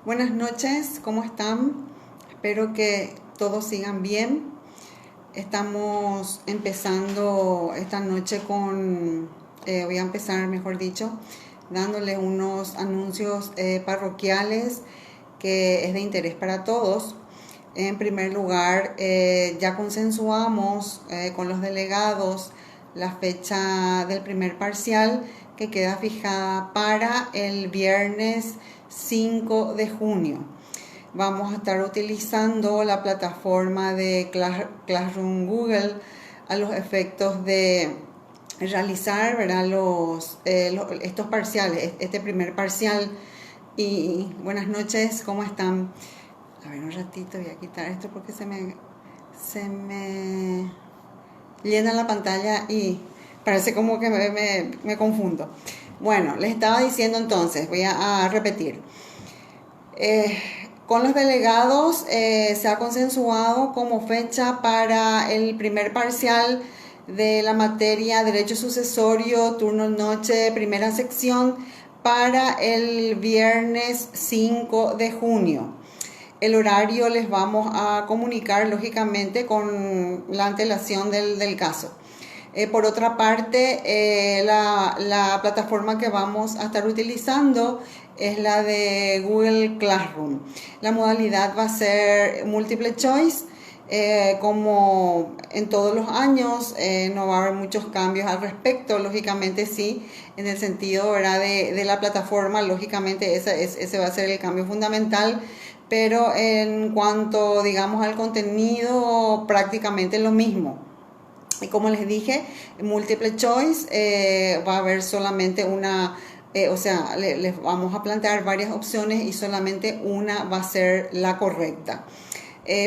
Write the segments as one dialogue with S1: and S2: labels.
S1: Buenas noches, ¿cómo están? Espero que todos sigan bien. Estamos empezando esta noche voy a empezar, mejor dicho, dándole unos anuncios parroquiales que es de interés para todos. En primer lugar, ya consensuamos con los delegados la fecha del primer parcial que queda fijada para el viernes 5 de junio. Vamos a estar utilizando la plataforma de Classroom Google a los efectos de realizar, ¿verdad? Estos parciales, este primer parcial. Y buenas noches, ¿cómo están? A ver, un ratito, voy a quitar esto porque se me llena la pantalla y parece como que me confundo. Bueno, les estaba diciendo entonces, voy a repetir. Con los delegados se ha consensuado como fecha para el primer parcial de la materia Derecho Sucesorio, turno noche, primera sección, para el viernes 5 de junio. El horario les vamos a comunicar lógicamente con la antelación del caso. Por otra parte, la plataforma que vamos a estar utilizando es la de Google Classroom. La modalidad va a ser multiple choice. Como en todos los años, no va a haber muchos cambios al respecto. Lógicamente sí, en el sentido, ¿verdad?, de la plataforma, lógicamente ese va a ser el cambio fundamental. Pero en cuanto, digamos, al contenido, prácticamente lo mismo. Y como les dije, multiple choice, va a haber solamente una, les vamos a plantear varias opciones y solamente una va a ser la correcta.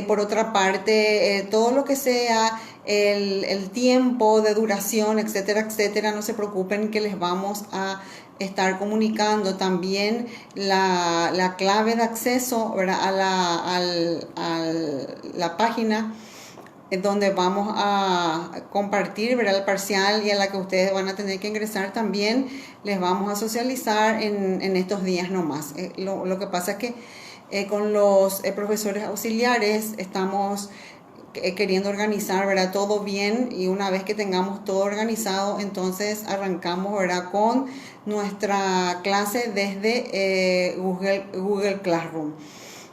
S1: Por otra parte, todo lo que sea el tiempo de duración, etcétera, etcétera, no se preocupen que les vamos a estar comunicando también la clave de acceso, ¿verdad?, a la página donde vamos a compartir, ¿verdad?, el parcial, y a la que ustedes van a tener que ingresar también. Les vamos a socializar en estos días nomás. Lo que pasa es que con los profesores auxiliares estamos queriendo organizar, ¿verdad?, todo bien, y una vez que tengamos todo organizado, entonces arrancamos, ¿verdad?, con nuestra clase desde Google Classroom.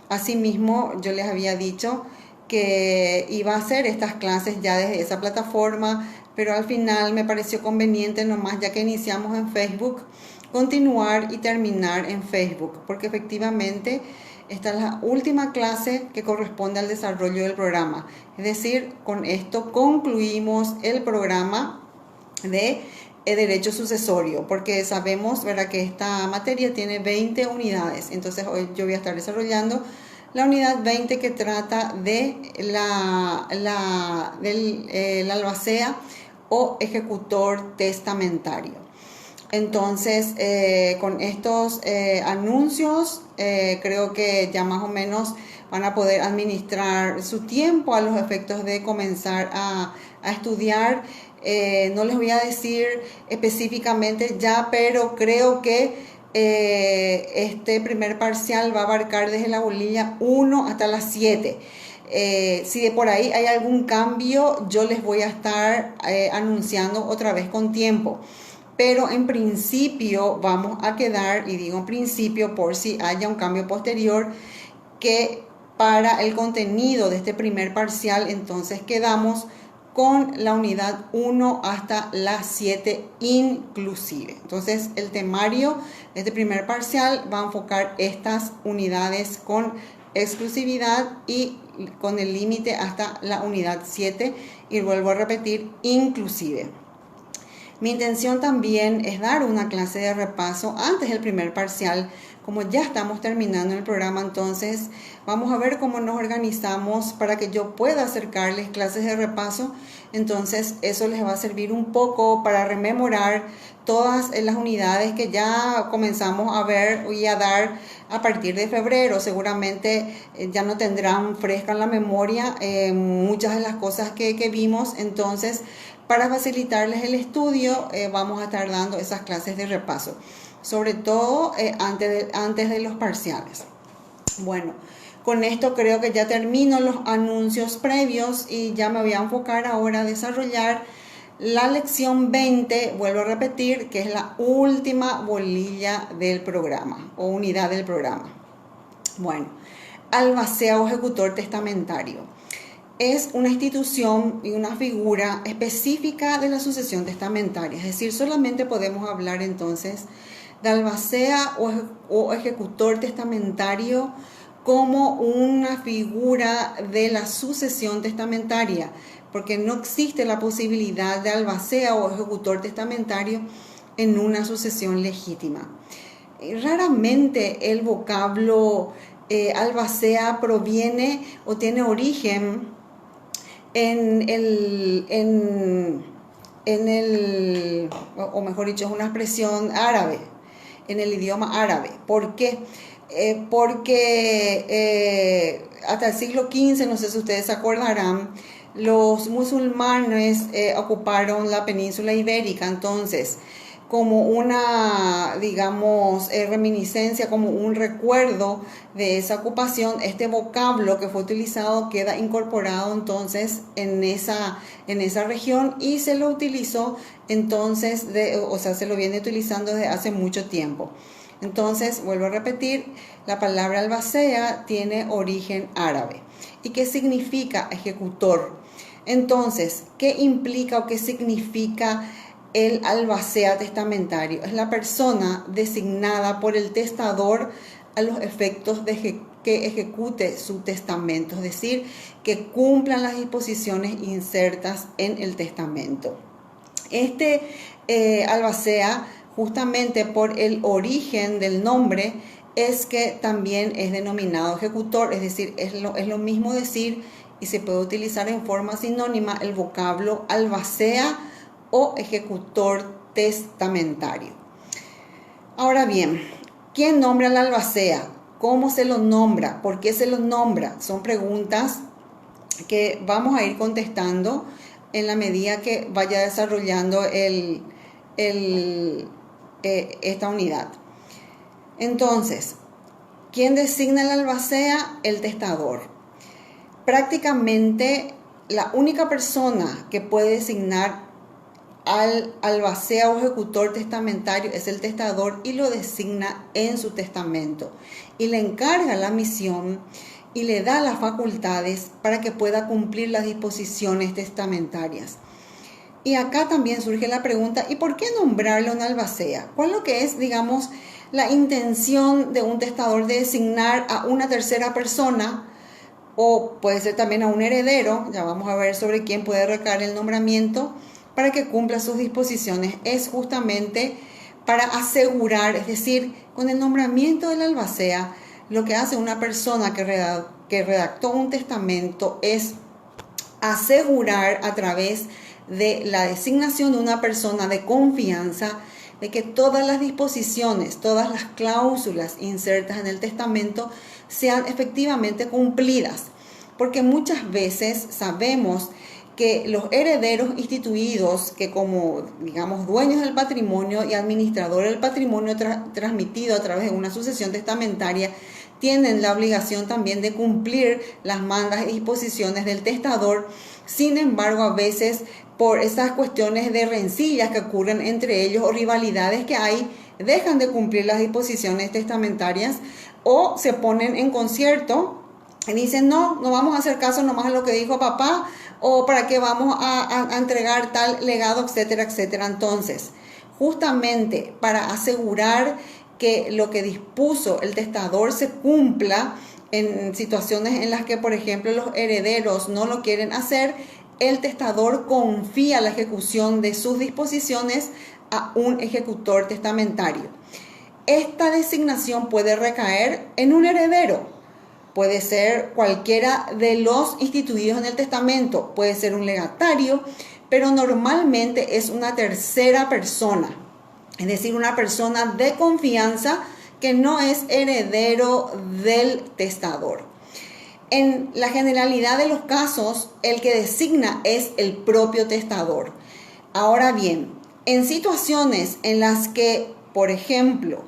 S1: Asimismo, yo les había dicho que iba a hacer estas clases ya desde esa plataforma, pero al final me pareció conveniente nomás, ya que iniciamos en Facebook, continuar y terminar en Facebook, porque efectivamente esta es la última clase que corresponde al desarrollo del programa. Es decir, con esto concluimos el programa de Derecho Sucesorio, porque sabemos, ¿verdad?, que esta materia tiene 20 unidades. Entonces hoy yo voy a estar desarrollando la unidad 20, que trata de del albacea o ejecutor testamentario. Entonces, con estos anuncios, creo que ya más o menos van a poder administrar su tiempo a los efectos de comenzar a estudiar. No les voy a decir específicamente ya, pero creo que este primer parcial va a abarcar desde la bolilla 1 hasta las 7. Si de por ahí hay algún cambio, yo les voy a estar anunciando otra vez con tiempo. Pero en principio vamos a quedar, y digo en principio por si haya un cambio posterior, que para el contenido de este primer parcial entonces quedamos con la unidad 1 hasta la 7 inclusive. Entonces el temario de este primer parcial va a enfocar estas unidades con exclusividad y con el límite hasta la unidad 7, y vuelvo a repetir, inclusive. Mi intención también es dar una clase de repaso antes del primer parcial. Como ya estamos terminando el programa, entonces vamos a ver cómo nos organizamos para que yo pueda acercarles clases de repaso. Entonces eso les va a servir un poco para rememorar todas las unidades que ya comenzamos a ver y a dar a partir de febrero. Seguramente ya no tendrán fresca en la memoria muchas de las cosas que vimos. Entonces, para facilitarles el estudio, vamos a estar dando esas clases de repaso, sobre todo antes de los parciales. Bueno, con esto creo que ya termino los anuncios previos y ya me voy a enfocar ahora a desarrollar la lección 20, vuelvo a repetir, que es la última bolilla del programa o unidad del programa. Bueno, albacea o ejecutor testamentario es una institución y una figura específica de la sucesión testamentaria, es decir, solamente podemos hablar entonces de albacea o ejecutor testamentario como una figura de la sucesión testamentaria, porque no existe la posibilidad de albacea o ejecutor testamentario en una sucesión legítima. Raramente el vocablo albacea proviene o tiene origen o mejor dicho, es una expresión árabe, en el idioma árabe. ¿Por qué? Porque hasta el siglo XV, no sé si ustedes se acordarán, los musulmanes ocuparon la península ibérica. Entonces, como una, digamos, reminiscencia, como un recuerdo de esa ocupación, este vocablo que fue utilizado queda incorporado entonces en esa región y se lo utilizó entonces, se lo viene utilizando desde hace mucho tiempo. Entonces, vuelvo a repetir, la palabra albacea tiene origen árabe. ¿Y qué significa ejecutor? Entonces, ¿qué implica o qué significa el albacea testamentario? Es la persona designada por el testador a los efectos de que ejecute su testamento, es decir, que cumplan las disposiciones insertas en el testamento. Este albacea, justamente por el origen del nombre, es que también es denominado ejecutor, es decir, es lo mismo decir y se puede utilizar en forma sinónima el vocablo albacea o ejecutor testamentario. Ahora bien, ¿quién nombra al albacea? ¿Cómo se lo nombra? ¿Por qué se lo nombra? Son preguntas que vamos a ir contestando en la medida que vaya desarrollando esta unidad. Entonces, ¿quién designa el albacea? El testador. Prácticamente la única persona que puede designar al albacea o ejecutor testamentario es el testador y lo designa en su testamento y le encarga la misión y le da las facultades para que pueda cumplir las disposiciones testamentarias. Y acá también surge la pregunta, ¿y por qué nombrarle un albacea? ¿Cuál es lo que es, digamos, la intención de un testador de designar a una tercera persona o puede ser también a un heredero? Ya vamos a ver sobre quién puede recaer el nombramiento para que cumpla sus disposiciones. Es justamente para asegurar, es decir, con el nombramiento del albacea, lo que hace una persona que redactó un testamento es asegurar a través de la designación de una persona de confianza de que todas las disposiciones, todas las cláusulas insertas en el testamento sean efectivamente cumplidas. Porque muchas veces sabemos que los herederos instituidos, que como, digamos, dueños del patrimonio y administradores del patrimonio transmitido a través de una sucesión testamentaria, tienen la obligación también de cumplir las mandas y disposiciones del testador. Sin embargo, a veces por esas cuestiones de rencillas que ocurren entre ellos o rivalidades que hay, dejan de cumplir las disposiciones testamentarias o se ponen en concierto y dicen, no vamos a hacer caso nomás a lo que dijo papá, o para qué vamos a entregar tal legado, etcétera, etcétera. Entonces, justamente para asegurar que lo que dispuso el testador se cumpla en situaciones en las que, por ejemplo, los herederos no lo quieren hacer, el testador confía la ejecución de sus disposiciones a un ejecutor testamentario. Esta designación puede recaer en un heredero. Puede ser cualquiera de los instituidos en el testamento, puede ser un legatario, pero normalmente es una tercera persona, es decir, una persona de confianza que no es heredero del testador. En la generalidad de los casos, el que designa es el propio testador. Ahora bien, en situaciones en las que, por ejemplo,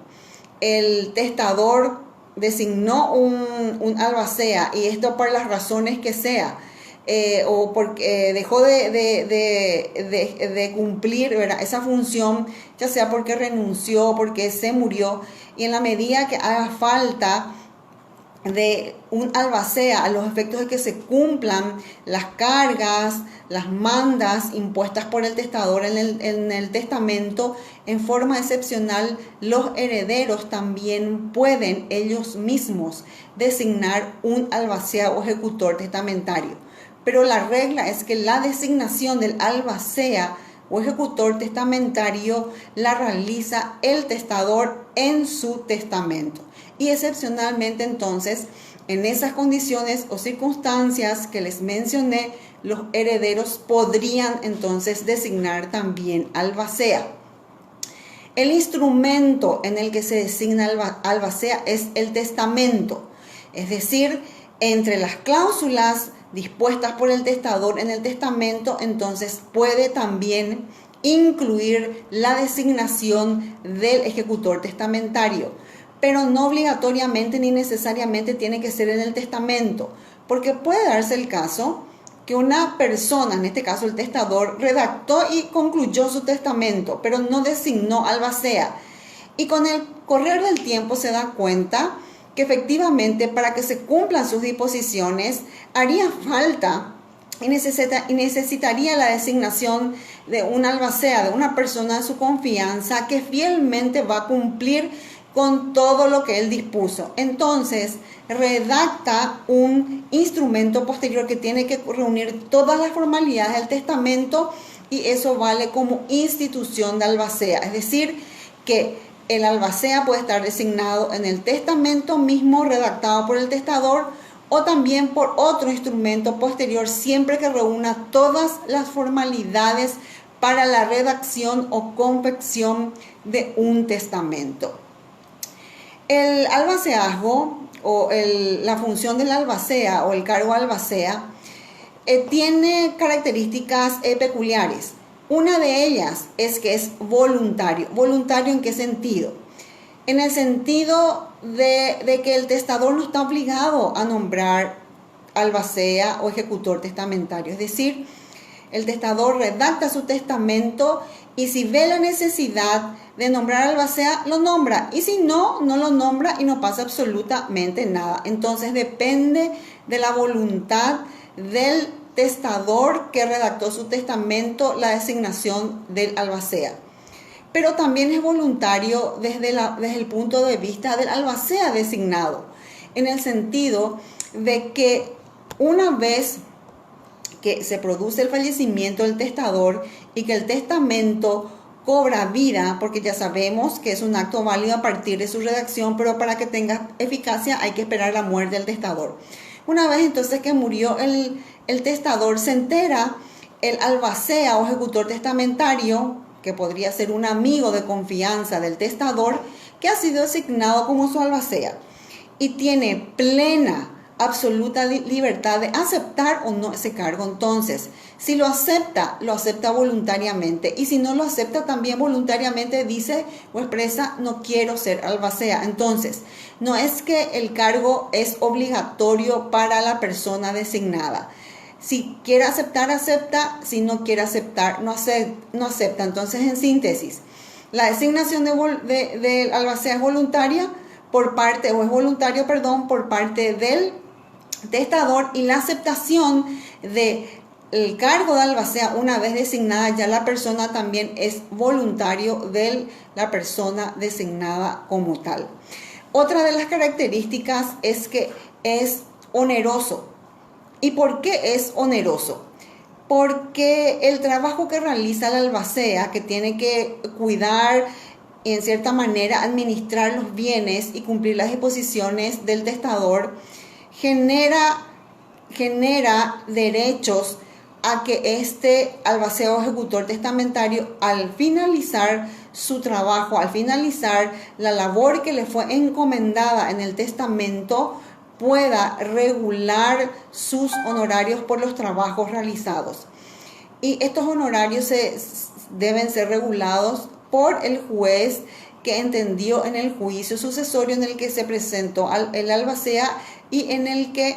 S1: el testador designó un albacea, y esto por las razones que sea, o porque dejó de cumplir, ¿verdad?, esa función, ya sea porque renunció, porque se murió, y en la medida que haga falta de un albacea a los efectos de que se cumplan las cargas, las mandas impuestas por el testador en el testamento, en forma excepcional, los herederos también pueden ellos mismos designar un albacea o ejecutor testamentario. Pero la regla es que la designación del albacea o ejecutor testamentario la realiza el testador en su testamento. Y excepcionalmente entonces, en esas condiciones o circunstancias que les mencioné, los herederos podrían entonces designar también albacea. El instrumento en el que se designa albacea es el testamento, es decir, entre las cláusulas dispuestas por el testador en el testamento, entonces puede también incluir la designación del ejecutor testamentario, pero no obligatoriamente ni necesariamente tiene que ser en el testamento, porque puede darse el caso que una persona, en este caso el testador, redactó y concluyó su testamento, pero no designó albacea, y con el correr del tiempo se da cuenta que efectivamente para que se cumplan sus disposiciones haría falta y necesitaría la designación de un albacea, de una persona de su confianza que fielmente va a cumplir con todo lo que él dispuso. Entonces, redacta un instrumento posterior que tiene que reunir todas las formalidades del testamento, y eso vale como institución de albacea. Es decir, que el albacea puede estar designado en el testamento mismo redactado por el testador, o también por otro instrumento posterior, siempre que reúna todas las formalidades para la redacción o confección de un testamento. El albaceazgo o la función del albacea o el cargo albacea tiene características peculiares. Una de ellas es que es voluntario. ¿Voluntario en qué sentido? En el sentido de que el testador no está obligado a nombrar albacea o ejecutor testamentario. Es decir, el testador redacta su testamento y si ve la necesidad de nombrar albacea, lo nombra. Y si no, no lo nombra y no pasa absolutamente nada. Entonces depende de la voluntad del testador que redactó su testamento la designación del albacea. Pero también es voluntario desde el punto de vista del albacea designado, en el sentido de que una vez que se produce el fallecimiento del testador y que el testamento cobra vida, porque ya sabemos que es un acto válido a partir de su redacción, pero para que tenga eficacia hay que esperar la muerte del testador. Una vez entonces que murió el testador, se entera el albacea o ejecutor testamentario, que podría ser un amigo de confianza del testador, que ha sido designado como su albacea y tiene plena, absoluta libertad de aceptar o no ese cargo. Entonces, si lo acepta voluntariamente, y si no lo acepta también voluntariamente dice o expresa: no quiero ser albacea. Entonces, no es que el cargo es obligatorio para la persona designada. Si quiere aceptar, acepta. Si no quiere aceptar, no acepta. Entonces, en síntesis, la designación de albacea es voluntaria por parte del testador, y la aceptación del cargo de albacea una vez designada ya la persona también es voluntario de la persona designada como tal. Otra de las características es que es oneroso. ¿Y por qué es oneroso? Porque el trabajo que realiza el albacea, que tiene que cuidar y en cierta manera administrar los bienes y cumplir las disposiciones del testador, genera derechos a que este albacea o ejecutor testamentario, al finalizar su trabajo, al finalizar la labor que le fue encomendada en el testamento, pueda regular sus honorarios por los trabajos realizados. Y estos honorarios deben ser regulados por el juez que entendió en el juicio sucesorio en el que se presentó el albacea y en el que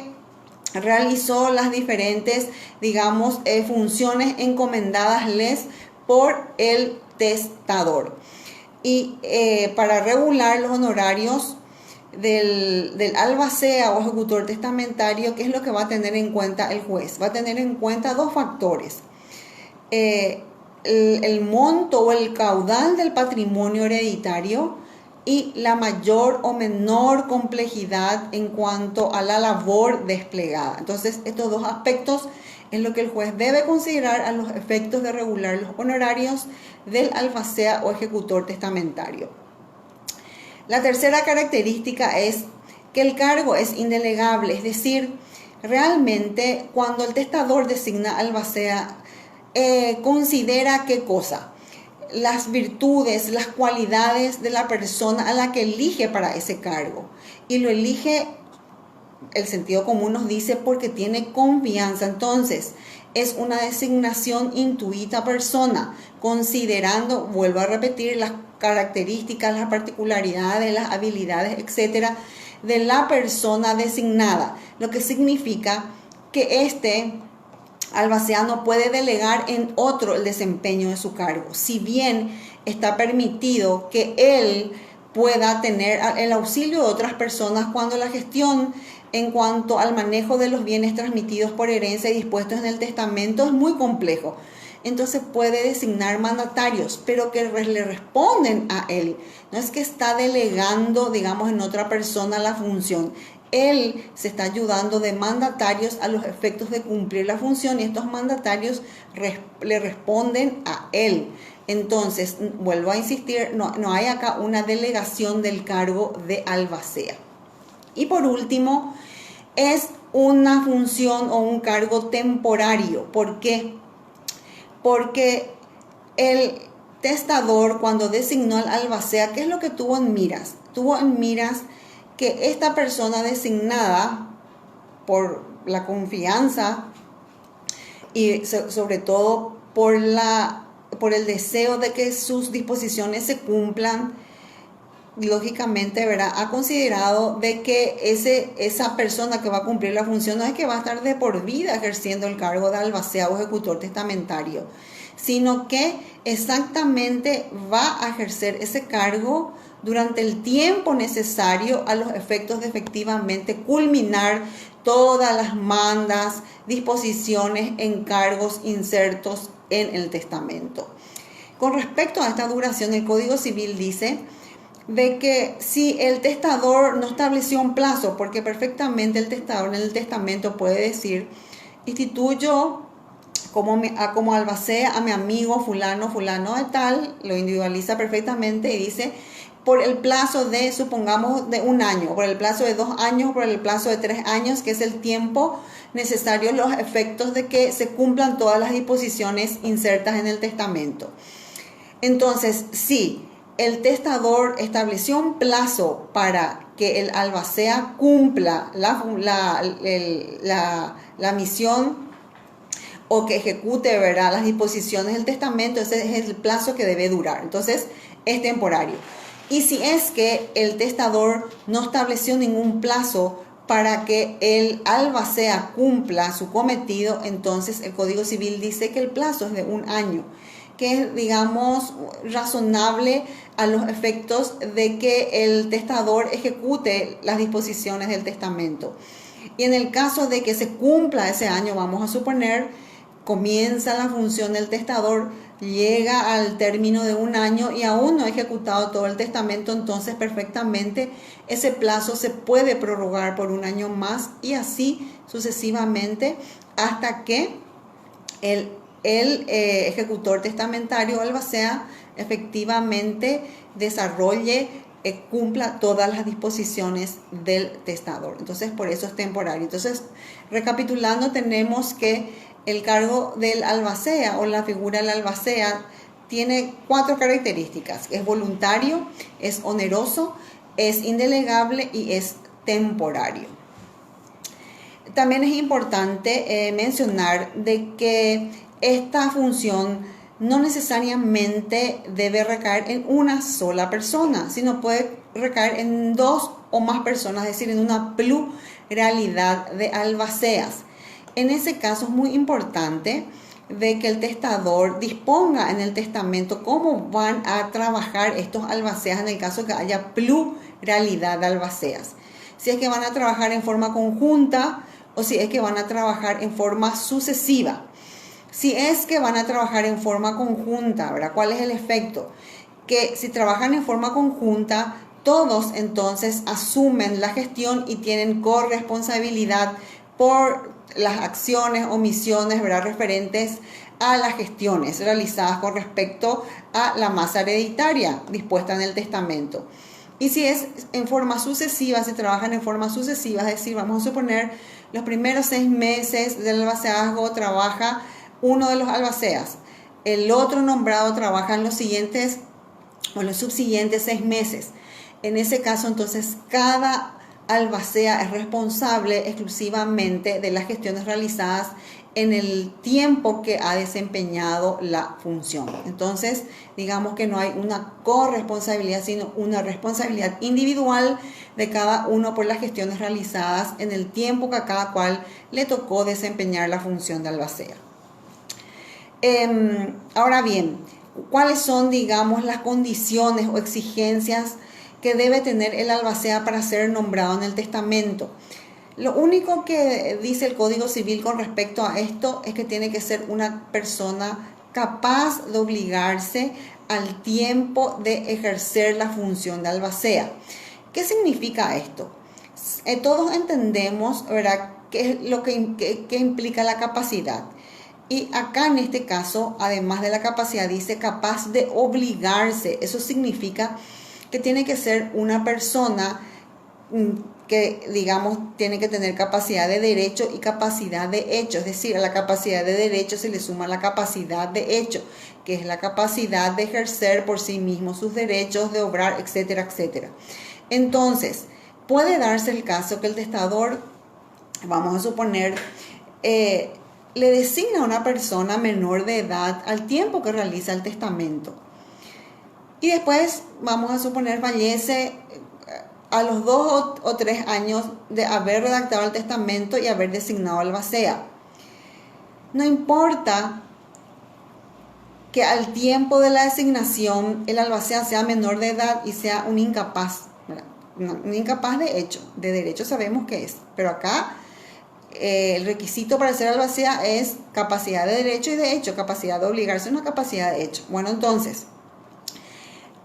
S1: realizó las diferentes, digamos, funciones encomendadasles por el testador. Y para regular los honorarios del albacea o ejecutor testamentario, ¿qué es lo que va a tener en cuenta el juez? Va a tener en cuenta dos factores. El monto o el caudal del patrimonio hereditario y la mayor o menor complejidad en cuanto a la labor desplegada. Entonces, estos dos aspectos es lo que el juez debe considerar a los efectos de regular los honorarios del albacea o ejecutor testamentario. La tercera característica es que el cargo es indelegable, es decir, realmente cuando el testador designa albacea, considera qué cosa, las virtudes, las cualidades de la persona a la que elige para ese cargo, y lo elige, el sentido común nos dice, porque tiene confianza. Entonces es una designación intuita persona, considerando, vuelvo a repetir, las características, las particularidades, las habilidades, etcétera, de la persona designada, lo que significa que este albacea no puede delegar en otro el desempeño de su cargo, si bien está permitido que él pueda tener el auxilio de otras personas cuando la gestión en cuanto al manejo de los bienes transmitidos por herencia y dispuestos en el testamento es muy complejo. Entonces puede designar mandatarios, pero que le responden a él. No es que está delegando, digamos, en otra persona la función. Él se está ayudando de mandatarios a los efectos de cumplir la función y estos mandatarios le responden a él. Entonces, vuelvo a insistir, no hay acá una delegación del cargo de albacea. Y por último, es una función o un cargo temporario. ¿Por qué? Porque el testador, cuando designó al albacea, ¿qué es lo que tuvo en miras? Tuvo en miras que esta persona designada por la confianza y sobre todo por el deseo de que sus disposiciones se cumplan, lógicamente, ¿verdad?, ha considerado de que esa persona que va a cumplir la función no es que va a estar de por vida ejerciendo el cargo de albacea o ejecutor testamentario, sino que exactamente va a ejercer ese cargo durante el tiempo necesario a los efectos de efectivamente culminar todas las mandas, disposiciones, encargos, insertos en el testamento. Con respecto a esta duración, el Código Civil dice de que si el testador no estableció un plazo, porque perfectamente el testador en el testamento puede decir, instituyo como albacea a mi amigo fulano de tal, lo individualiza perfectamente y dice, por el plazo de, supongamos, de 1 año, por el plazo de 2 años, por el plazo de 3 años, que es el tiempo necesario, los efectos de que se cumplan todas las disposiciones insertas en el testamento. Entonces, si el testador estableció un plazo para que el albacea cumpla la misión o que ejecute, ¿verdad?, las disposiciones del testamento, ese es el plazo que debe durar. Entonces, es temporario. Y si es que el testador no estableció ningún plazo para que el albacea cumpla su cometido, entonces el Código Civil dice que el plazo es de 1 año, que es, digamos, razonable a los efectos de que el testador ejecute las disposiciones del testamento. Y en el caso de que se cumpla ese año, vamos a suponer, comienza la función del testador, llega al término de 1 año y aún no ha ejecutado todo el testamento, entonces perfectamente ese plazo se puede prorrogar por 1 año más y así sucesivamente hasta que el ejecutor testamentario albacea efectivamente desarrolle, cumpla todas las disposiciones del testador. Entonces, por eso es temporario. Entonces, recapitulando, tenemos que el cargo del albacea o la figura del albacea tiene 4 características. Es voluntario, es oneroso, es indelegable y es temporario. También es importante mencionar de que esta función no necesariamente debe recaer en una sola persona, sino puede recaer en dos o más personas, es decir, en una pluralidad de albaceas. En ese caso es muy importante de que el testador disponga en el testamento cómo van a trabajar estos albaceas en el caso que haya pluralidad de albaceas. Si es que van a trabajar en forma conjunta o si es que van a trabajar en forma sucesiva. Si es que van a trabajar en forma conjunta, ¿verdad? ¿Cuál es el efecto? Que si trabajan en forma conjunta, todos entonces asumen la gestión y tienen corresponsabilidad por las acciones, omisiones, ¿verdad?, referentes a las gestiones realizadas con respecto a la masa hereditaria dispuesta en el testamento. Y si es en forma sucesiva, si trabajan en forma sucesiva, es decir, vamos a suponer los primeros 6 meses del albaceazgo trabaja uno de los albaceas, el otro nombrado trabaja en los siguientes o los subsiguientes 6 meses. En ese caso, entonces, cada albacea es responsable exclusivamente de las gestiones realizadas en el tiempo que ha desempeñado la función. Entonces, digamos que no hay una corresponsabilidad, sino una responsabilidad individual de cada uno por las gestiones realizadas en el tiempo que a cada cual le tocó desempeñar la función de albacea. Ahora bien, ¿cuáles son, digamos, las condiciones o exigencias que debe tener el albacea para ser nombrado en el testamento? Lo único que dice el Código Civil con respecto a esto es que tiene que ser una persona capaz de obligarse al tiempo de ejercer la función de albacea. ¿Qué significa esto? Todos entendemos, ¿verdad?, qué es lo que implica la capacidad. Y acá en este caso, además de la capacidad, dice capaz de obligarse. Eso significa que tiene que ser una persona que, digamos, tiene que tener capacidad de derecho y capacidad de hecho. Es decir, a la capacidad de derecho se le suma la capacidad de hecho, que es la capacidad de ejercer por sí mismo sus derechos, de obrar, etcétera, etcétera. Entonces, puede darse el caso que el testador, vamos a suponer, le designa a una persona menor de edad al tiempo que realiza el testamento. Y después, vamos a suponer, fallece a los 2 o 3 años de haber redactado el testamento y haber designado albacea. No importa que al tiempo de la designación el albacea sea menor de edad y sea un incapaz, ¿verdad? Un incapaz de hecho, de derecho sabemos que es, pero acá el requisito para ser albacea es capacidad de derecho y de hecho, capacidad de obligarse, una capacidad de hecho. Bueno, entonces,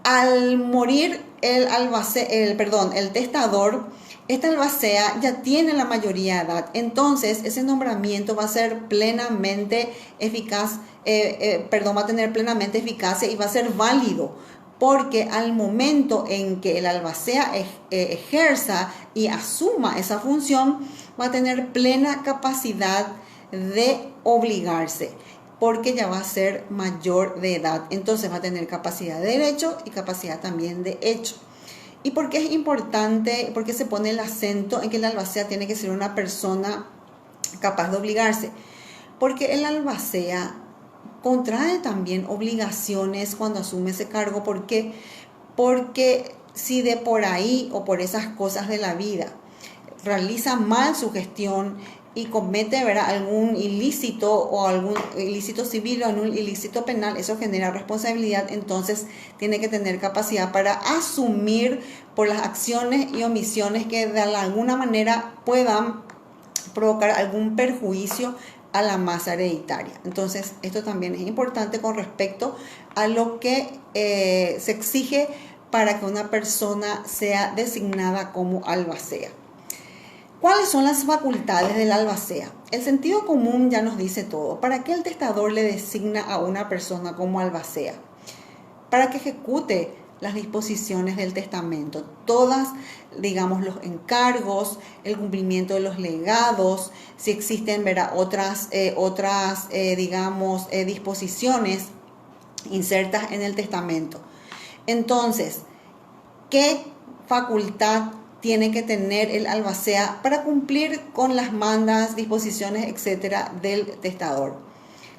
S1: al morir el testador, esta albacea ya tiene la mayoría de edad, entonces ese nombramiento va a ser plenamente eficaz, va a tener plenamente eficacia y va a ser válido, porque al momento en que el albacea ejerza y asuma esa función, va a tener plena capacidad de obligarse, porque ya va a ser mayor de edad. Entonces va a tener capacidad de derecho y capacidad también de hecho. ¿Y por qué es importante? Porque se pone el acento en que el albacea tiene que ser una persona capaz de obligarse. Porque el albacea contrae también obligaciones cuando asume ese cargo. ¿Por qué? Porque si de por ahí o por esas cosas de la vida realiza mal su gestión y comete, ¿verdad?, algún ilícito o algún ilícito civil o algún ilícito penal, eso genera responsabilidad. Entonces tiene que tener capacidad para asumir por las acciones y omisiones que de alguna manera puedan provocar algún perjuicio a la masa hereditaria. Entonces esto también es importante con respecto a lo que se exige para que una persona sea designada como albacea. ¿Cuáles son las facultades del albacea? El sentido común ya nos dice todo. ¿Para qué el testador le designa a una persona como albacea? Para que ejecute las disposiciones del testamento, todas, digamos, los encargos, el cumplimiento de los legados, si existen, ¿verdad?, otras disposiciones insertas en el testamento. Entonces, ¿qué facultad tiene que tener el albacea para cumplir con las mandas, disposiciones, etcétera, del testador?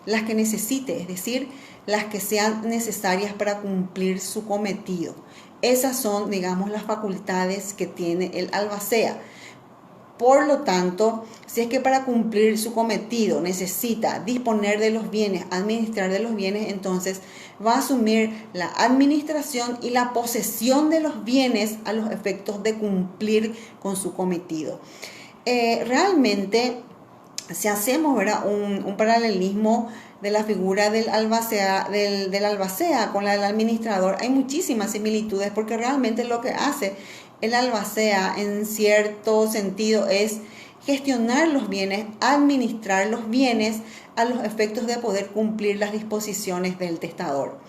S1: las que necesite, es decir, las que sean necesarias para cumplir su cometido. Esas son, digamos, las facultades que tiene el albacea. Por lo tanto, si es que para cumplir su cometido necesita disponer de los bienes, administrar de los bienes, entonces va a asumir la administración y la posesión de los bienes a los efectos de cumplir con su cometido. Realmente, si hacemos, ¿verdad?, un paralelismo de la figura del albacea con la del administrador, hay muchísimas similitudes, porque realmente lo que hace el albacea en cierto sentido es gestionar los bienes, administrar los bienes a los efectos de poder cumplir las disposiciones del testador.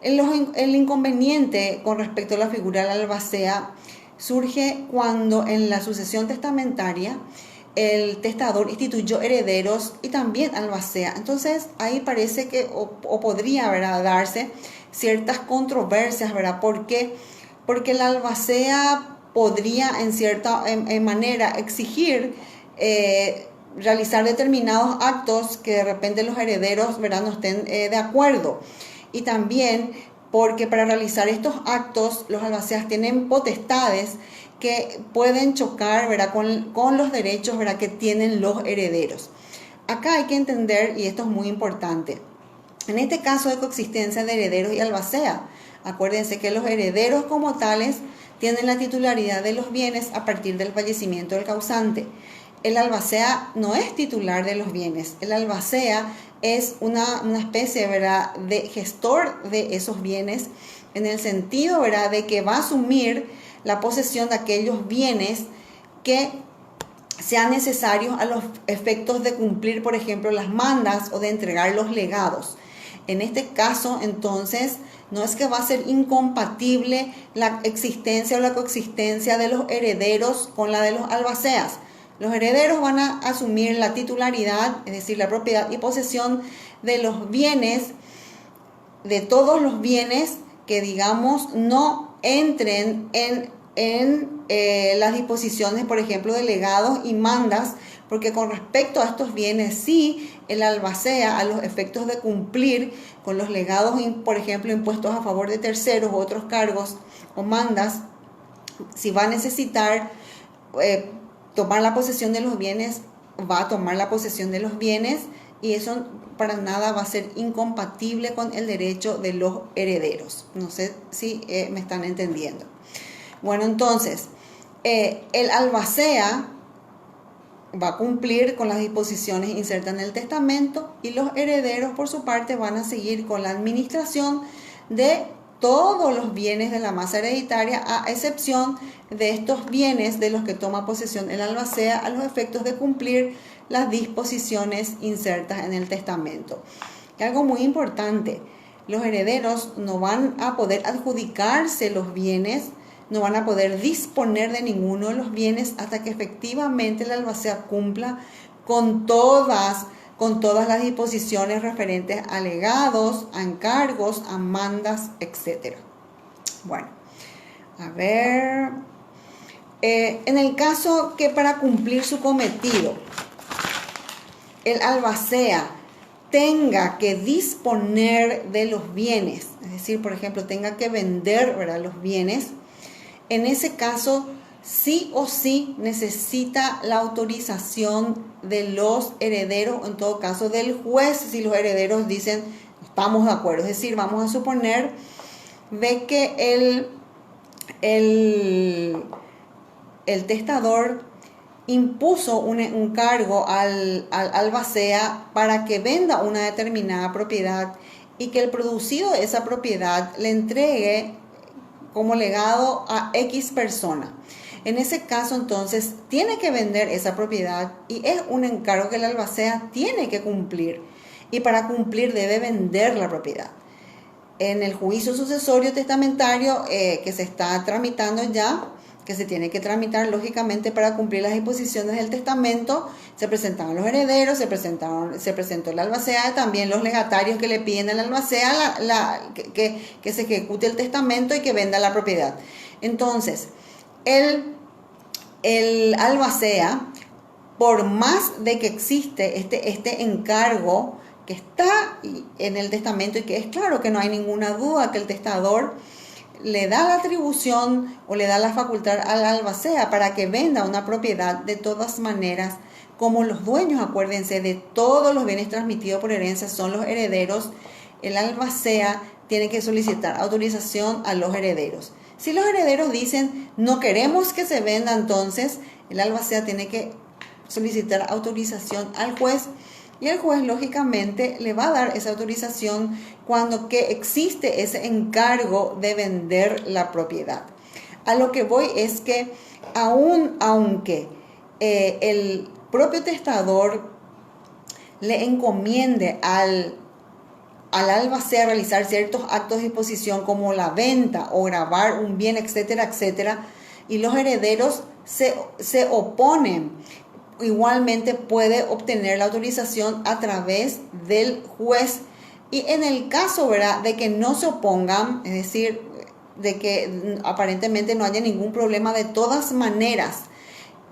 S1: El inconveniente con respecto a la figura del albacea surge cuando en la sucesión testamentaria el testador instituyó herederos y también albacea. Entonces ahí parece que o podría, ¿verdad?, darse ciertas controversias, ¿verdad? ¿Por qué? Porque el albacea podría en cierta manera exigir realizar determinados actos que de repente los herederos, ¿verdad?, no estén de acuerdo. Y también porque para realizar estos actos los albaceas tienen potestades que pueden chocar, ¿verdad?, con los derechos, ¿verdad?, que tienen los herederos. Acá hay que entender, y esto es muy importante, en este caso de coexistencia de herederos y albacea, acuérdense que los herederos como tales tienen la titularidad de los bienes a partir del fallecimiento del causante. El albacea no es titular de los bienes. El albacea es una especie, ¿verdad?, de gestor de esos bienes, en el sentido, ¿verdad?, de que va a asumir la posesión de aquellos bienes que sean necesarios a los efectos de cumplir, por ejemplo, las mandas o de entregar los legados. En este caso, entonces, no es que va a ser incompatible la existencia o la coexistencia de los herederos con la de los albaceas. Los herederos van a asumir la titularidad, es decir, la propiedad y posesión de los bienes, de todos los bienes que, digamos, no entren en las disposiciones, por ejemplo, de legados y mandas, porque con respecto a estos bienes, sí, el albacea, a los efectos de cumplir con los legados, por ejemplo, impuestos a favor de terceros u otros cargos o mandas, si va a necesitar tomar la posesión de los bienes, va a tomar la posesión de los bienes, y eso para nada va a ser incompatible con el derecho de los herederos. No sé si me están entendiendo. Bueno, entonces, el albacea va a cumplir con las disposiciones insertas en el testamento, y los herederos, por su parte, van a seguir con la administración de todos los bienes de la masa hereditaria, a excepción de estos bienes de los que toma posesión el albacea a los efectos de cumplir las disposiciones insertas en el testamento. Y algo muy importante, los herederos no van a poder adjudicarse los bienes, no van a poder disponer de ninguno de los bienes hasta que efectivamente el albacea cumpla con todas las disposiciones referentes a legados, a encargos, a mandas, etc. Bueno, a ver, en el caso que para cumplir su cometido el albacea tenga que disponer de los bienes, es decir, por ejemplo, tenga que vender, ¿verdad?, los bienes, en ese caso sí o sí necesita la autorización de los herederos, en todo caso del juez, si los herederos dicen estamos de acuerdo. Es decir, vamos a suponer de que el testador impuso un cargo al albacea para que venda una determinada propiedad, y que el producido de esa propiedad le entregue como legado a X persona. En ese caso, entonces, tiene que vender esa propiedad, y es un encargo que el albacea tiene que cumplir, y para cumplir debe vender la propiedad. En el juicio sucesorio testamentario que se está tramitando ya, que se tiene que tramitar lógicamente para cumplir las disposiciones del testamento, se presentaron los herederos, se presentó el albacea, también los legatarios que le piden al albacea que se ejecute el testamento y que venda la propiedad. Entonces, el albacea, por más de que existe este encargo que está en el testamento y que es claro que no hay ninguna duda que el testador le da la atribución o le da la facultad al albacea para que venda una propiedad. De todas maneras, como los dueños, acuérdense, de todos los bienes transmitidos por herencia son los herederos, el albacea tiene que solicitar autorización a los herederos. Si los herederos dicen no queremos que se venda, entonces el albacea tiene que solicitar autorización al juez, y el juez lógicamente le va a dar esa autorización cuando que existe ese encargo de vender la propiedad. A lo que voy es que aunque el propio testador le encomiende al albacea realizar ciertos actos de disposición como la venta o grabar un bien, etcétera, etcétera, y los herederos se oponen, igualmente puede obtener la autorización a través del juez. Y en el caso, ¿verdad?, de que no se opongan, es decir, de que aparentemente no haya ningún problema, de todas maneras,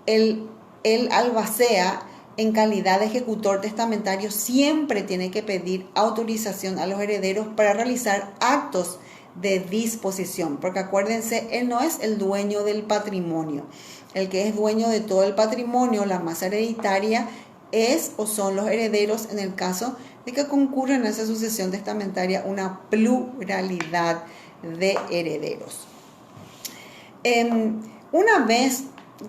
S1: el albacea, en calidad de ejecutor testamentario, siempre tiene que pedir autorización a los herederos para realizar actos de disposición, porque acuérdense, él no es el dueño del patrimonio. El que es dueño de todo el patrimonio, la masa hereditaria, es o son los herederos en el caso de que concurra en esa sucesión testamentaria una pluralidad de herederos. Una vez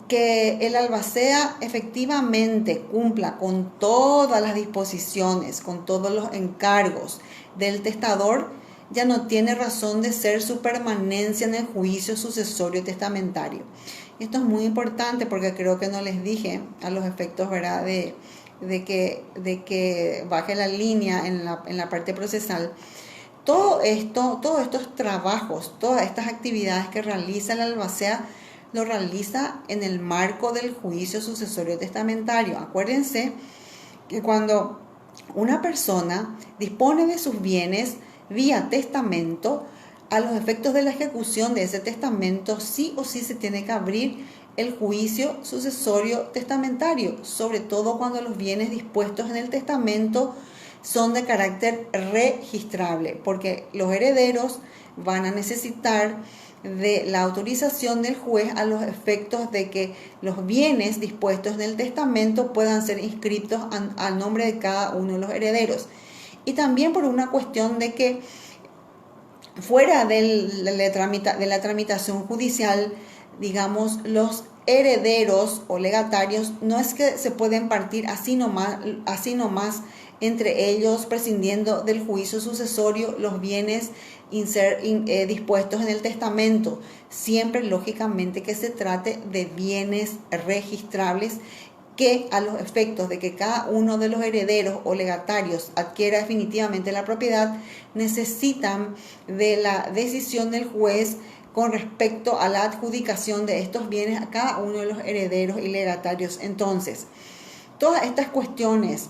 S1: que el albacea efectivamente cumpla con todas las disposiciones, con todos los encargos del testador, ya no tiene razón de ser su permanencia en el juicio sucesorio testamentario. Esto es muy importante porque creo que no les dije a los efectos, ¿verdad?, de que baje la línea en la parte procesal. Todos estos trabajos, todas estas actividades que realiza el albacea, lo realiza en el marco del juicio sucesorio testamentario. Acuérdense que cuando una persona dispone de sus bienes vía testamento, a los efectos de la ejecución de ese testamento, sí o sí se tiene que abrir el juicio sucesorio testamentario, sobre todo cuando los bienes dispuestos en el testamento son de carácter registrable, porque los herederos van a necesitar de la autorización del juez a los efectos de que los bienes dispuestos en el testamento puedan ser inscritos al nombre de cada uno de los herederos. Y también por una cuestión de que fuera de la tramitación judicial, digamos, los herederos o legatarios no es que se pueden partir así nomás entre ellos, prescindiendo del juicio sucesorio, los bienes dispuestos en el testamento. Siempre, lógicamente, que se trate de bienes registrables que, a los efectos de que cada uno de los herederos o legatarios adquiera definitivamente la propiedad, necesitan de la decisión del juez con respecto a la adjudicación de estos bienes a cada uno de los herederos y legatarios. Entonces, todas estas cuestiones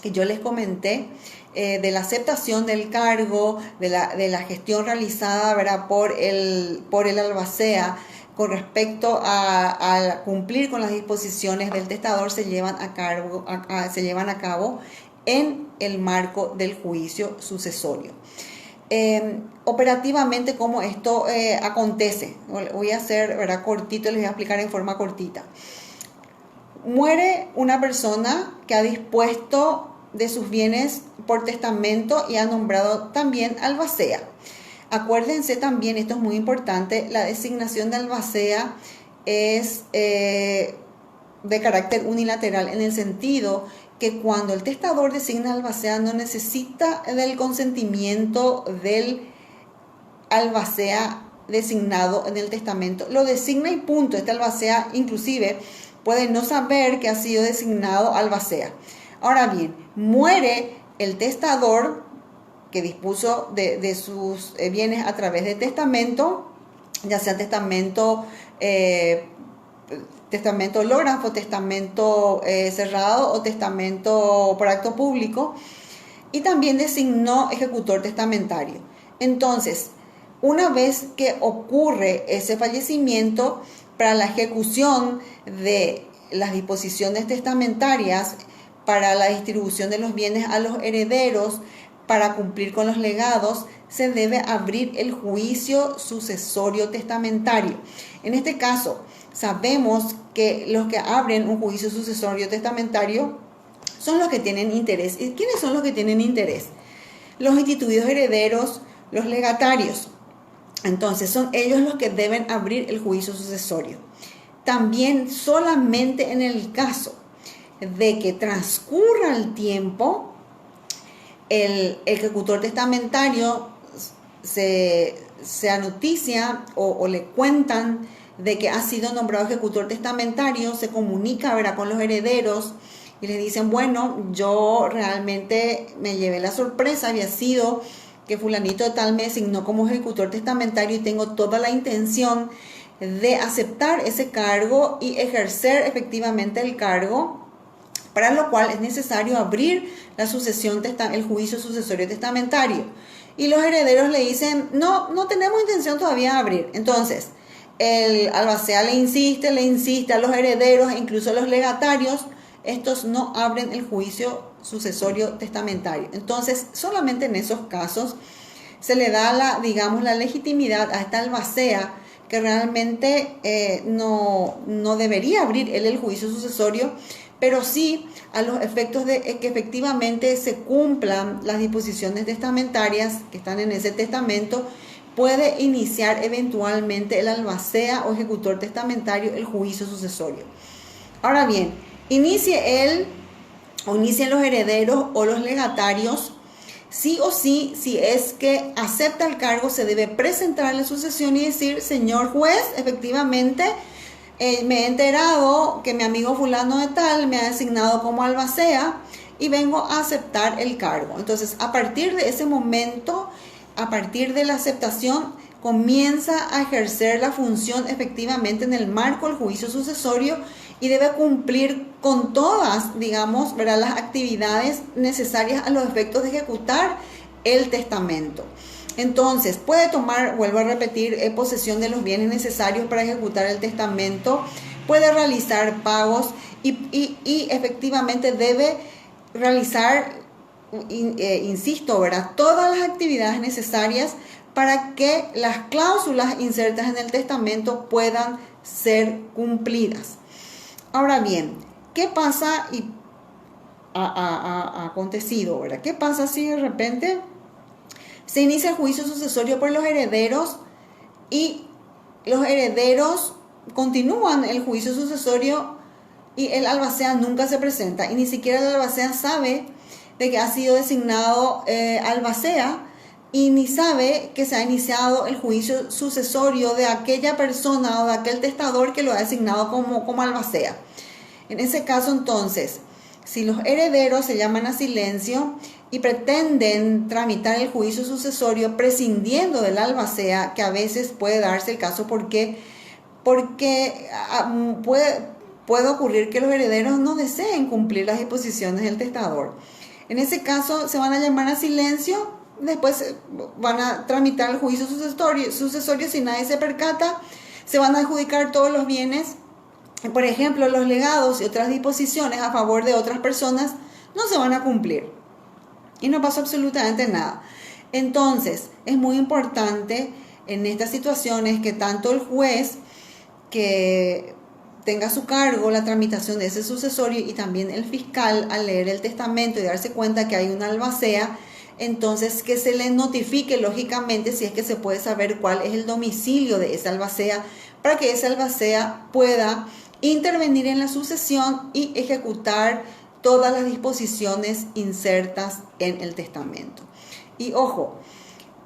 S1: que yo les comenté, de la aceptación del cargo, de la gestión realizada, ¿verdad?, por el albacea, con respecto a cumplir con las disposiciones del testador, se llevan a cabo en el marco del juicio sucesorio. Operativamente, ¿cómo esto acontece? Voy a hacer, ¿verdad?, cortito, les voy a explicar en forma cortita. Muere una persona que ha dispuesto de sus bienes por testamento y ha nombrado también albacea. Acuérdense también, esto es muy importante, la designación de albacea es de carácter unilateral, en el sentido que cuando el testador designa albacea no necesita del consentimiento del albacea designado en el testamento. Lo designa y punto. Este albacea inclusive puede no saber que ha sido designado albacea. Ahora bien, muere el testador que dispuso de sus bienes a través de testamento, ya sea testamento hológrafo, testamento cerrado o testamento por acto público, y también designó ejecutor testamentario. Entonces, una vez que ocurre ese fallecimiento, para la ejecución de las disposiciones testamentarias, para la distribución de los bienes a los herederos, para cumplir con los legados, se debe abrir el juicio sucesorio testamentario. En este caso, sabemos que los que abren un juicio sucesorio testamentario son los que tienen interés. ¿Y quiénes son los que tienen interés? Los instituidos herederos, los legatarios. Entonces, son ellos los que deben abrir el juicio sucesorio. También solamente en el caso de que transcurra el tiempo, el ejecutor testamentario se anoticia o le cuentan de que ha sido nombrado ejecutor testamentario, se comunica, ¿verdad?, con los herederos y les dicen, bueno, yo realmente me llevé la sorpresa, había sido que fulanito de tal me designó como ejecutor testamentario y tengo toda la intención de aceptar ese cargo y ejercer efectivamente el cargo, para lo cual es necesario abrir la sucesión, el juicio sucesorio testamentario. Y los herederos le dicen, no tenemos intención todavía de abrir. Entonces, el albacea le insiste a los herederos e incluso a los legatarios, estos no abren el juicio sucesorio testamentario. Entonces, solamente en esos casos se le da la legitimidad a esta albacea, que realmente no debería abrir él el juicio sucesorio, pero sí a los efectos de que efectivamente se cumplan las disposiciones testamentarias que están en ese testamento, puede iniciar eventualmente el albacea o ejecutor testamentario el juicio sucesorio. Ahora bien, inicie él o inicien los herederos o los legatarios, sí o sí, si es que acepta el cargo, se debe presentar la sucesión y decir, señor juez, efectivamente me he enterado que mi amigo fulano de tal me ha designado como albacea y vengo a aceptar el cargo. Entonces, a partir de ese momento, a partir de la aceptación, comienza a ejercer la función efectivamente en el marco del juicio sucesorio y debe cumplir con todas, ¿verdad?, las actividades necesarias a los efectos de ejecutar el testamento. Entonces, puede tomar, vuelvo a repetir, posesión de los bienes necesarios para ejecutar el testamento, puede realizar pagos y efectivamente debe realizar, insisto, ¿verdad?, todas las actividades necesarias para que las cláusulas insertas en el testamento puedan ser cumplidas. Ahora bien, ¿qué pasa? Y ha acontecido, ¿verdad? ¿Qué pasa si de repente se inicia el juicio sucesorio por los herederos y los herederos continúan el juicio sucesorio y el albacea nunca se presenta y ni siquiera el albacea sabe de que ha sido designado albacea y ni sabe que se ha iniciado el juicio sucesorio de aquella persona o de aquel testador que lo ha designado como albacea? En ese caso, entonces, si los herederos se llaman a silencio y pretenden tramitar el juicio sucesorio prescindiendo del albacea, que a veces puede darse el caso porque puede ocurrir que los herederos no deseen cumplir las disposiciones del testador. En ese caso se van a llamar a silencio, después van a tramitar el juicio sucesorio si nadie se percata, se van a adjudicar todos los bienes. Por ejemplo, los legados y otras disposiciones a favor de otras personas no se van a cumplir y no pasa absolutamente nada. Entonces, es muy importante en estas situaciones que tanto el juez que tenga a su cargo la tramitación de ese sucesorio y también el fiscal, al leer el testamento y darse cuenta que hay una albacea, entonces que se le notifique lógicamente si es que se puede saber cuál es el domicilio de esa albacea, para que esa albacea pueda intervenir en la sucesión y ejecutar todas las disposiciones insertas en el testamento. Y ojo,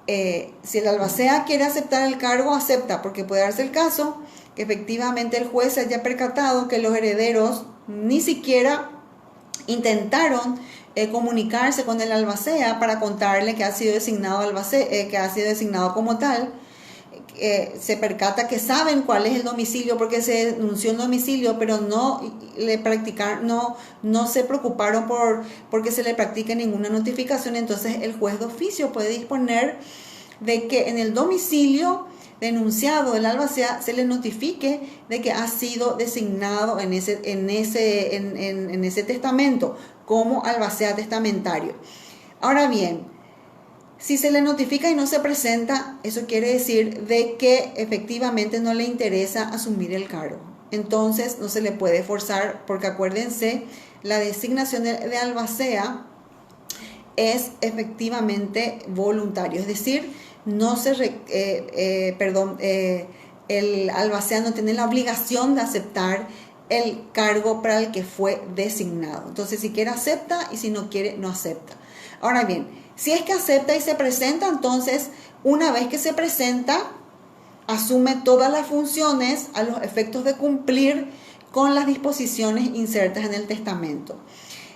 S1: si el albacea quiere aceptar el cargo, acepta, porque puede darse el caso que efectivamente el juez se haya percatado que los herederos ni siquiera intentaron comunicarse con el albacea para contarle que ha sido designado que ha sido designado como tal. Se percata que saben cuál es el domicilio porque se denunció el domicilio, pero no se preocuparon porque se le practique ninguna notificación. Entonces el juez de oficio puede disponer de que en el domicilio denunciado del albacea se le notifique de que ha sido designado en ese testamento como albacea testamentario. Ahora bien, si se le notifica y no se presenta, eso quiere decir de que efectivamente no le interesa asumir el cargo. Entonces no se le puede forzar, porque acuérdense, la designación de albacea es efectivamente voluntario, es decir, el albacea no tiene la obligación de aceptar el cargo para el que fue designado. Entonces, si quiere acepta, y si no quiere, no acepta. Ahora bien, si es que acepta y se presenta, entonces una vez que se presenta, asume todas las funciones a los efectos de cumplir con las disposiciones insertas en el testamento.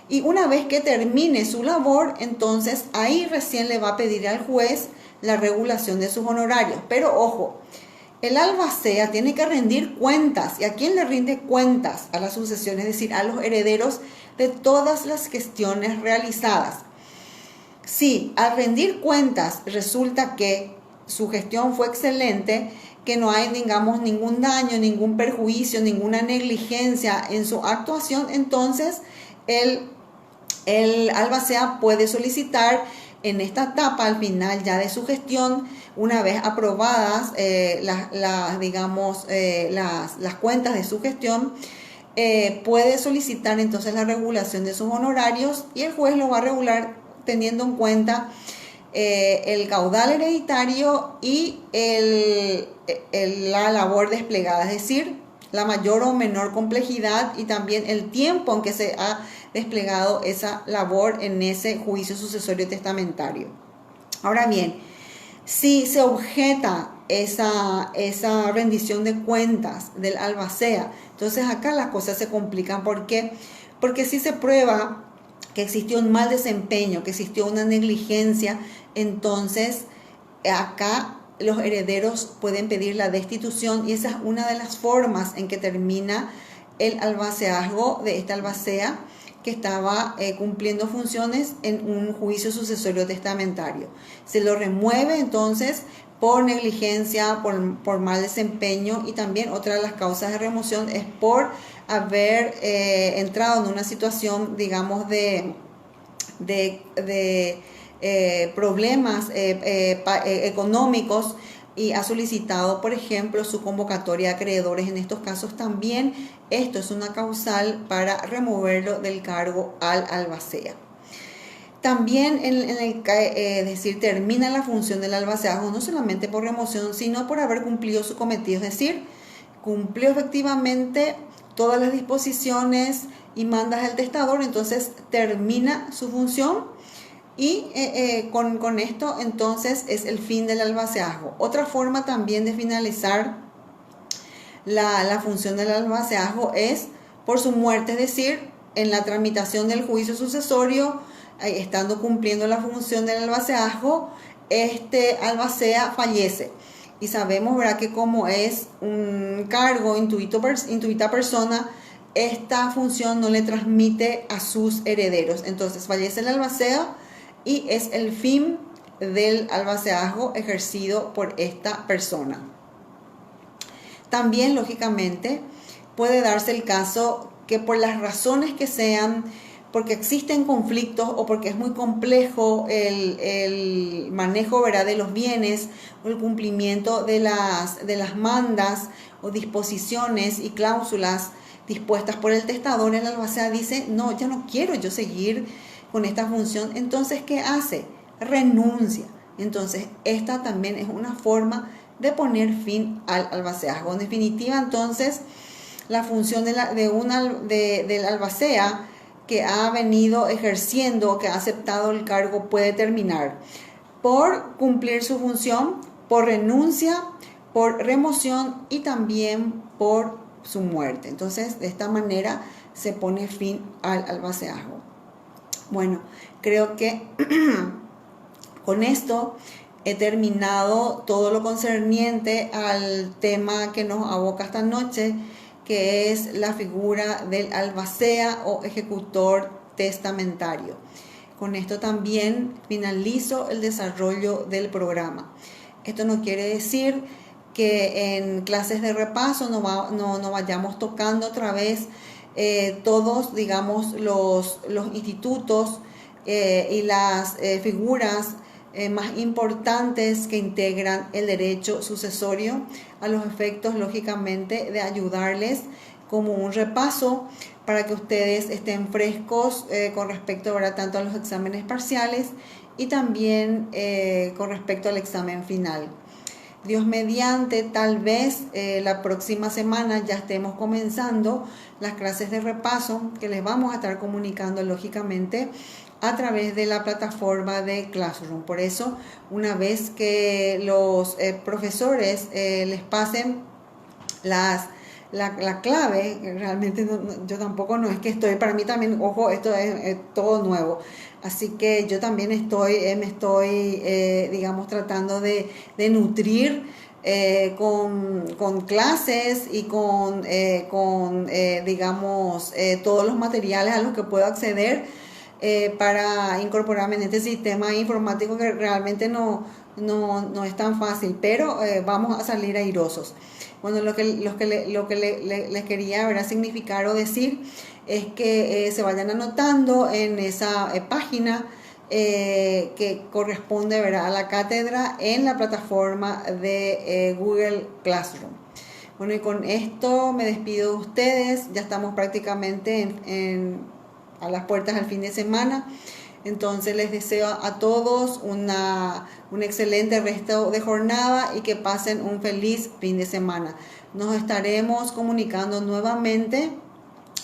S1: Y una vez que termine su labor, entonces ahí recién le va a pedir al juez la regulación de sus honorarios. Pero ojo, el albacea tiene que rendir cuentas. ¿Y a quién le rinde cuentas? A la sucesión, es decir, a los herederos de todas las gestiones realizadas. Si al rendir cuentas resulta que su gestión fue excelente, que no hay, digamos, ningún daño, ningún perjuicio, ninguna negligencia en su actuación, entonces el albacea puede solicitar en esta etapa, al final ya de su gestión, una vez aprobadas las cuentas de su gestión, puede solicitar entonces la regulación de sus honorarios, y el juez lo va a regular teniendo en cuenta el caudal hereditario y la labor desplegada, es decir, la mayor o menor complejidad y también el tiempo en que se ha desplegado esa labor en ese juicio sucesorio testamentario. Ahora bien, si se objeta esa rendición de cuentas del albacea, entonces acá las cosas se complican. ¿Por qué? Porque si se prueba que existió un mal desempeño, que existió una negligencia, entonces acá los herederos pueden pedir la destitución, y esa es una de las formas en que termina el albaceazgo de esta albacea que estaba cumpliendo funciones en un juicio sucesorio testamentario. Se lo remueve entonces por negligencia, por mal desempeño, y también otra de las causas de remoción es por haber entrado en una situación, digamos, de problemas económicos, y ha solicitado, por ejemplo, su convocatoria de acreedores. En estos casos también esto es una causal para removerlo del cargo al albacea. También es decir, termina la función del albaceazgo no solamente por remoción, sino por haber cumplido su cometido, es decir, cumplió efectivamente todas las disposiciones y mandas del testador, entonces termina su función. Y con esto entonces es el fin del albaceazgo. Otra forma también de finalizar la función del albaceazgo es por su muerte, es decir, en la tramitación del juicio sucesorio, estando cumpliendo la función del albaceazgo, este albacea fallece. Y sabemos, ¿verdad?, que como es un cargo intuita persona, esta función no le transmite a sus herederos. Entonces fallece el albacea y es el fin del albaceazgo ejercido por esta persona. También, lógicamente, puede darse el caso que por las razones que sean, porque existen conflictos o porque es muy complejo el manejo, ¿verdad?, de los bienes, o el cumplimiento de las mandas o disposiciones y cláusulas dispuestas por el testador, el albacea dice: no, ya no quiero yo seguir con esta función. Entonces, ¿qué hace? Renuncia. Entonces, esta también es una forma de poner fin al albaceazgo. En definitiva, entonces, la función del albacea que ha venido ejerciendo, que ha aceptado el cargo, puede terminar por cumplir su función, por renuncia, por remoción y también por su muerte. Entonces, de esta manera se pone fin al albaceazgo. Bueno, creo que con esto he terminado todo lo concerniente al tema que nos aboca esta noche, que es la figura del albacea o ejecutor testamentario. Con esto también finalizo el desarrollo del programa. Esto no quiere decir que en clases de repaso no vayamos tocando otra vez todos, digamos, los institutos y las figuras más importantes que integran el derecho sucesorio, a los efectos, lógicamente, de ayudarles como un repaso para que ustedes estén frescos con respecto, ¿verdad?, tanto a los exámenes parciales y también con respecto al examen final. Dios mediante, tal vez la próxima semana ya estemos comenzando las clases de repaso que les vamos a estar comunicando, lógicamente, a través de la plataforma de Classroom. Por eso, una vez que los profesores les pasen la clave, realmente yo tampoco no es que estoy, para mí también, ojo, esto es todo nuevo. Así que yo también me estoy digamos, tratando de nutrir con clases y con digamos, todos los materiales a los que puedo acceder para incorporarme en este sistema informático que realmente no es tan fácil, pero vamos a salir airosos. Bueno, lo que les quería, ¿verdad?, significar o decir es que se vayan anotando en esa página que corresponde, ¿verdad?, a la cátedra en la plataforma de Google Classroom. Bueno, y con esto me despido de ustedes. Ya estamos prácticamente a las puertas del fin de semana. Entonces les deseo a todos un excelente resto de jornada y que pasen un feliz fin de semana. Nos estaremos comunicando nuevamente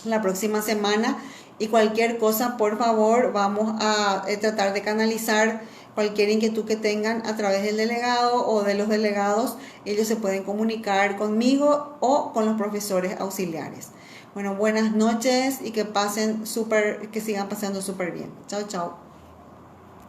S1: la próxima semana y cualquier cosa, por favor, vamos a tratar de canalizar cualquier inquietud que tengan a través del delegado o de los delegados. Ellos se pueden comunicar conmigo o con los profesores auxiliares. Bueno, buenas noches y que sigan pasando súper bien. Chao, chao.